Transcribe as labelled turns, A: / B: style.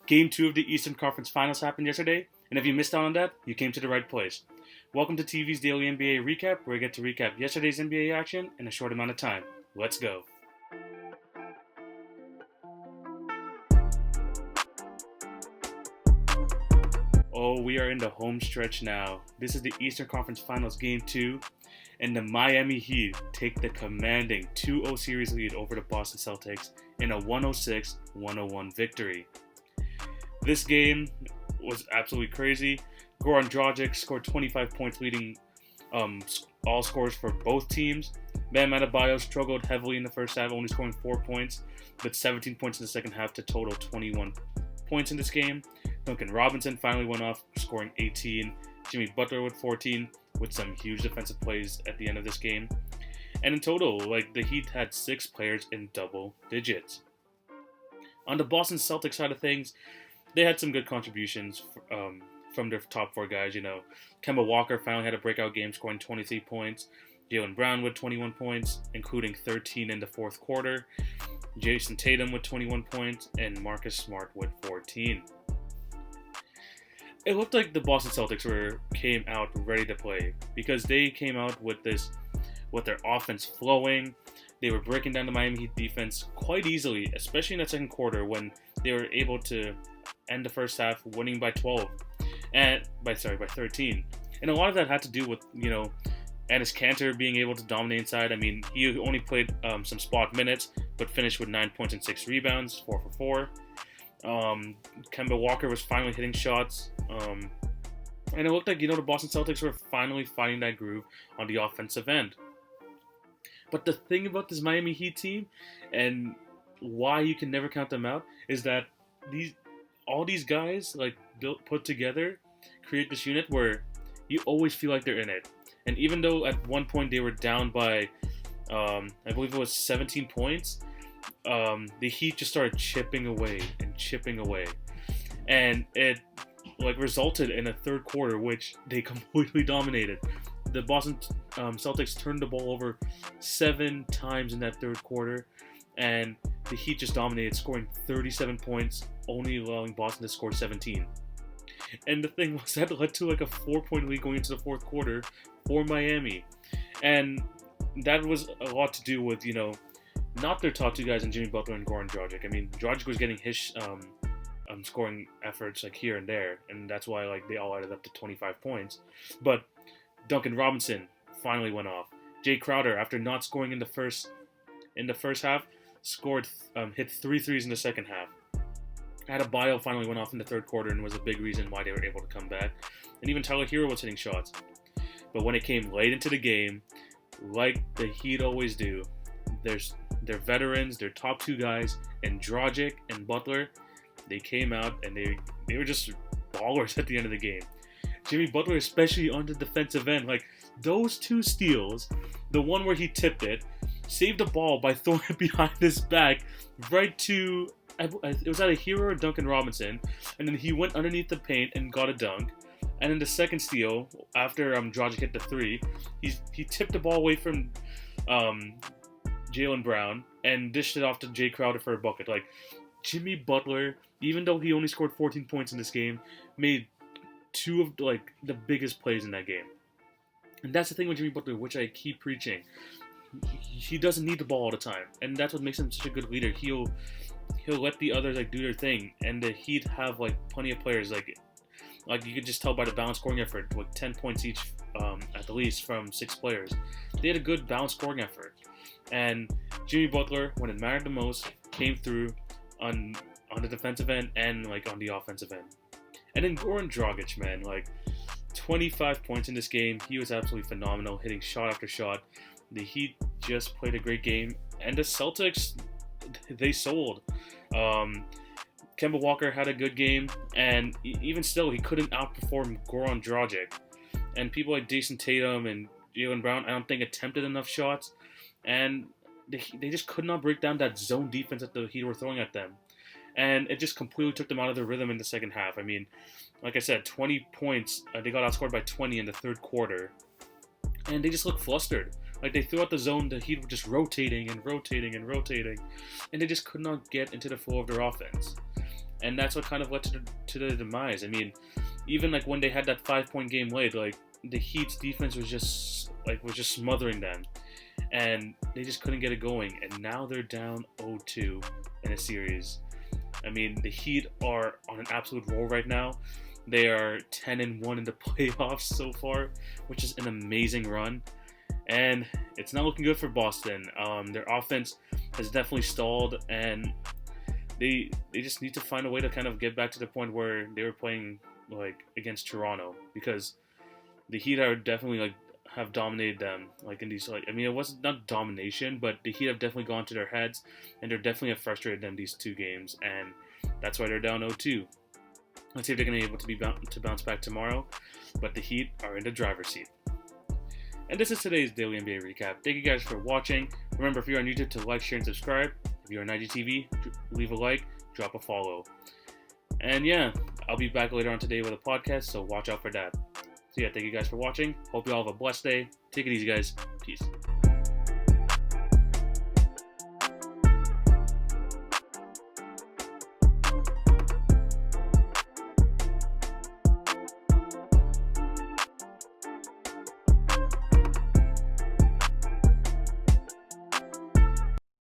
A: Game 2 of the Eastern Conference Finals happened yesterday, and if you missed out on that, you came to the right place. Welcome to TV's Daily NBA Recap, where we get to recap yesterday's NBA action in a short amount of time. Let's go. Oh, we are in the home stretch now. This is the Eastern Conference Finals Game 2, and the Miami Heat take the commanding 2-0 series lead over the Boston Celtics in a 106-101 victory. This game was absolutely crazy. Goran Dragic scored 25 points, leading all scores for both teams. Bam Adebayo struggled heavily in the first half, only scoring 4 points, but 17 points in the second half to total 21 points in this game. Duncan Robinson finally went off, scoring 18. Jimmy Butler with 14, with some huge defensive plays at the end of this game. And in total, the Heat had 6 players in double digits. On the Boston Celtics side of things, they had some good contributions from their top 4 guys. Kemba Walker finally had a breakout game, scoring 23 points. Jaylen Brown with 21 points, including 13 in the fourth quarter. Jason Tatum with 21 points, and Marcus Smart with 14. It looked like the Boston Celtics came out ready to play, because they came out with their offense flowing. They were breaking down the Miami Heat defense quite easily, especially in that second quarter when they were able to end the first half winning by 13. And a lot of that had to do with, Enes Kanter being able to dominate inside. I mean, he only played some spot minutes, but finished with 9 points and 6 rebounds, 4 for 4. Kemba Walker was finally hitting shots. And it looked like, the Boston Celtics were finally finding that groove on the offensive end. But the thing about this Miami Heat team, and why you can never count them out, is that all these guys, put together, create this unit where you always feel like they're in it. And even though at one point they were down by, I believe it was 17 points, the Heat just started chipping away. And it resulted in a third quarter, which they completely dominated. The Boston Celtics turned the ball over 7 times in that third quarter, and the Heat just dominated, scoring 37 points, only allowing Boston to score 17. And the thing was, that led to a 4-point lead going into the fourth quarter for Miami. And that was a lot to do with, not their top 2 guys in Jimmy Butler and Goran Dragic. I mean, Dragic was getting his scoring efforts here and there, and that's why they all added up to 25 points. But Duncan Robinson finally went off. Jay Crowder, after not scoring in the first half, hit 3 threes in the second half. Adebayo finally went off in the third quarter and was a big reason why they were able to come back. And even Tyler Hero was hitting shots. But when it came late into the game, like the Heat always do, their veterans, their top 2 guys, and Dragic and Butler, they came out and they were just ballers at the end of the game. Jimmy Butler, especially on the defensive end, those 2 steals, the one where he tipped it, saved the ball by throwing it behind his back right to, it was either Hero or Duncan Robinson, and then he went underneath the paint and got a dunk. And then the second steal, after Dragic hit the 3, he tipped the ball away from Jaylen Brown and dished it off to Jay Crowder for a bucket. Jimmy Butler, even though he only scored 14 points in this game, made 2 of the biggest plays in that game. And that's the thing with Jimmy Butler, which I keep preaching. He doesn't need the ball all the time, and that's what makes him such a good leader. He'll let the others do their thing, and the Heat have plenty of players you could just tell by the balanced scoring effort, 10 points each at the least from 6 players. They had a good balanced scoring effort, and Jimmy Butler, when it mattered the most, came through on the defensive end and on the offensive end. And then Goran Dragic, man, 25 points in this game. He was absolutely phenomenal, hitting shot after shot. The Heat just played a great game, and the Celtics, they sold. Kemba Walker had a good game, and even still, he couldn't outperform Goran Dragic. And people like Jason Tatum and Jaylen Brown, I don't think attempted enough shots, and they just could not break down that zone defense that the Heat were throwing at them. And it just completely took them out of their rhythm in the second half. I mean, like I said, 20 points, they got outscored by 20 in the third quarter, and they just looked flustered. They threw out the zone, the Heat were just rotating, and they just could not get into the flow of their offense. and that's what kind of led to the demise. I mean, even like when they had that 5-point game late, like the Heat's defense was just smothering them, and they just couldn't get it going. And now they're down 0-2 in a series. I mean, the Heat are on an absolute roll right now. They are 10-1 in the playoffs so far, which is an amazing run. And it's not looking good for Boston. Their offense has definitely stalled, and they just need to find a way to kind of get back to the point where they were playing like against Toronto, because the Heat are definitely like have dominated them like in these, like, I mean, it wasn't not domination, but the Heat have definitely gone to their heads, and they're definitely have frustrated them these 2 games, and that's why they're down 0-2. Let's see if they're going to be able to bounce back tomorrow, but the Heat are in the driver's seat. And this is today's Daily NBA Recap. Thank you guys for watching. Remember, if you're on YouTube, to like, share, and subscribe. If you're on IGTV, leave a like, drop a follow. And yeah, I'll be back later on today with a podcast, so watch out for that. So yeah, thank you guys for watching. Hope you all have a blessed day. Take it easy, guys. Peace.